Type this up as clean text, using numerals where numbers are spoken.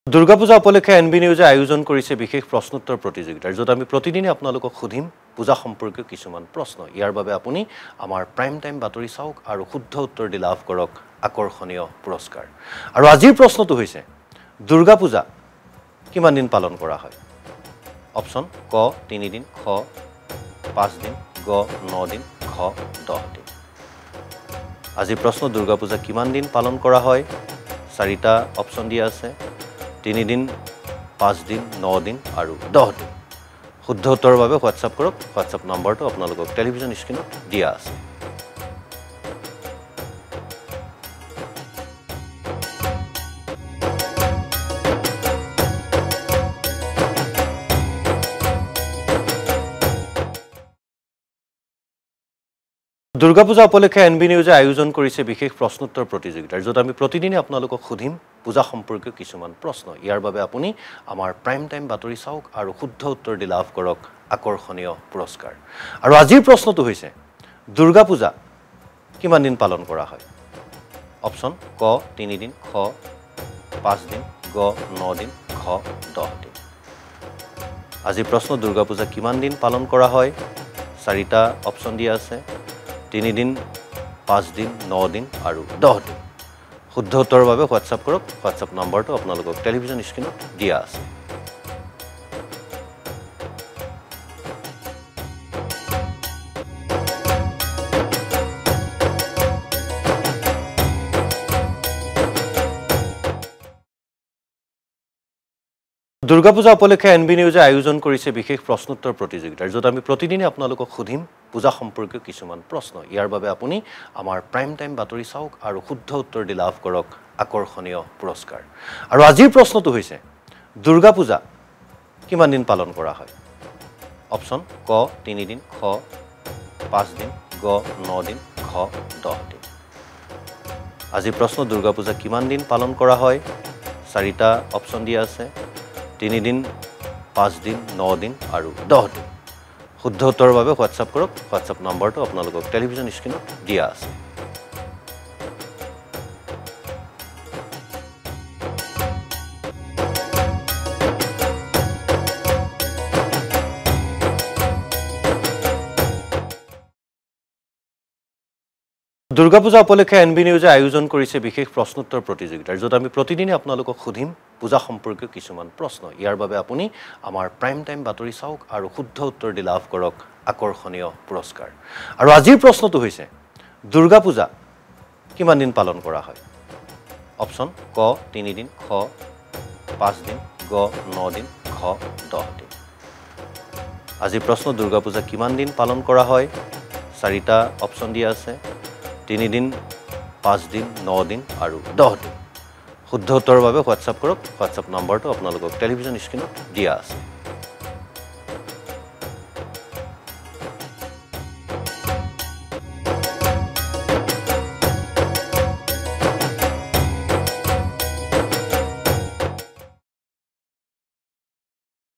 দুৰ্গা পূজা উপলক্ষে এনবি নিউজে আয়োজন কৰিছে বিশেষ প্ৰশ্নোত্তৰ প্ৰতিযোগিতাৰ য'ত আমি প্ৰতিদিনে আপোনালোকক সুধিম পূজা সম্পৰ্কীয় কিছুমান প্ৰশ্ন ইয়াৰ বাবে আপুনি আমাৰ প্ৰাইম টাইম বাতৰি চাওক আৰু শুদ্ধ উত্তৰ দি লাভ কৰক আকৰ্ষণীয় পুৰস্কাৰ আৰু আজিৰ প্ৰশ্নটো হৈছে দুৰ্গা পূজা কিমান দিন পালন কৰা হয় অপচন ক 3 দিন খ 5 দিন গ 9 দিন খ 10 দিন আজিৰ প্ৰশ্ন দুৰ্গা পূজা কিমান দিন পালন কৰা হয় চাৰিটা অপচন দিয়া আছে 3 দিন 5 দিন 9 দিন আৰু 10 দিন শুদ্ধ উত্তৰৰ বাবে হোৱাটছআপ কৰক হোৱাটছআপ নম্বৰটো আপোনালোকক টেলিভিছন স্ক্ৰীনত দিয়া আছে দুৰ্গা পূজা উপলক্ষে এনবি নিউজে আয়োজন কৰিছে বিশেষ প্ৰশ্নোত্তৰ প্ৰতিযোগিতাৰ য'ত আমি প্ৰতিদিনে আপোনালোকক সুধিম পূজা সম্পৰ্কীয় কিছুমান প্ৰশ্ন ইয়াৰ বাবে আপুনি আমাৰ প্ৰাইম টাইম বাতৰি চাওক আৰু শুদ্ধ উত্তৰ দি লাভ কৰক আকৰ্ষণীয় পুৰস্কাৰ আৰু আজিৰ প্ৰশ্নটো হৈছে দুৰ্গা পূজা কিমান দিন পালন কৰা হয় অপচন ক 3 দিন খ 5 দিন গ 9 দিন খ 10 দিন আজিৰ প্ৰশ্ন দুৰ্গা পূজা কিমান দিন পালন কৰা হয় চাৰিটা অপচন দিয়া আছে 3 দিন 5 দিন 9 দিন আৰু 10 দিন শুদ্ধ উত্তৰৰ বাবে হোৱাটছআপ কৰক হোৱাটছআপ নম্বৰটো আপোনালোকক টেলিভিছন স্ক্ৰীনত দিয়া আছে দুৰ্গা পূজা উপলক্ষে এনবি নিউজে আয়োজন কৰিছে বিশেষ প্ৰশ্নোত্তৰ প্ৰতিযোগিতাৰ য'ত আমি প্ৰতিদিনে আপোনালোকক সুধিম পূজা সম্পৰ্কীয় কিছুমান প্ৰশ্ন ইয়াৰ বাবে আপুনি আমাৰ প্ৰাইম টাইম বাতৰি চাওক আৰু শুদ্ধ উত্তৰ দি লাভ কৰক আকৰ্ষণীয় পুৰস্কাৰ আৰু আজিৰ প্ৰশ্নটো হৈছে দুৰ্গা পূজা কিমান দিন পালন কৰা হয় অপচন ক 3 দিন খ 5 দিন গ 9 দিন খ 10 দিন আজিৰ প্ৰশ্ন দুৰ্গা পূজা কিমান দিন পালন কৰা হয় চাৰিটা অপচন দিয়া আছে 3 দিন 5 দিন 9 দিন আৰু 10 দিন শুদ্ধ উত্তৰৰ বাবে হোৱাটছআপ কৰক হোৱাটছআপ নম্বৰটো আপোনালোকক টেলিভিছন স্ক্ৰীনত দিয়া আছে দুৰ্গা পূজা উপলক্ষে এনবি নিউজে আয়োজন কৰিছে বিশেষ প্ৰশ্নোত্তৰ প্ৰতিযোগিতাৰ য'ত আমি প্ৰতিদিনে আপোনালোকক সুধিম পূজা সম্পৰ্কীয় কিছুমান প্ৰশ্ন ইয়াৰ বাবে আপুনি আমাৰ প্ৰাইম টাইম বাতৰি চাওক আৰু শুদ্ধ উত্তৰ দি লাভ কৰক আকৰ্ষণীয় পুৰস্কাৰ আৰু আজিৰ প্ৰশ্নটো হৈছে দুৰ্গা পূজা কিমান দিন পালন কৰা হয় অপচন ক 3 দিন খ 5 দিন গ 9 দিন খ 10 দিন আজিৰ প্ৰশ্ন দুৰ্গা পূজা কিমান দিন পালন কৰা হয় চাৰিটা অপচন দিয়া আছে 3 দিন 5 দিন 9 দিন আৰু 10 দিন শুদ্ধ উত্তৰৰ বাবে হোৱাটছআপ কৰক হোৱাটছআপ নম্বৰটো আপোনালোকক টেলিভিছন স্ক্ৰীনত দিয়া আছে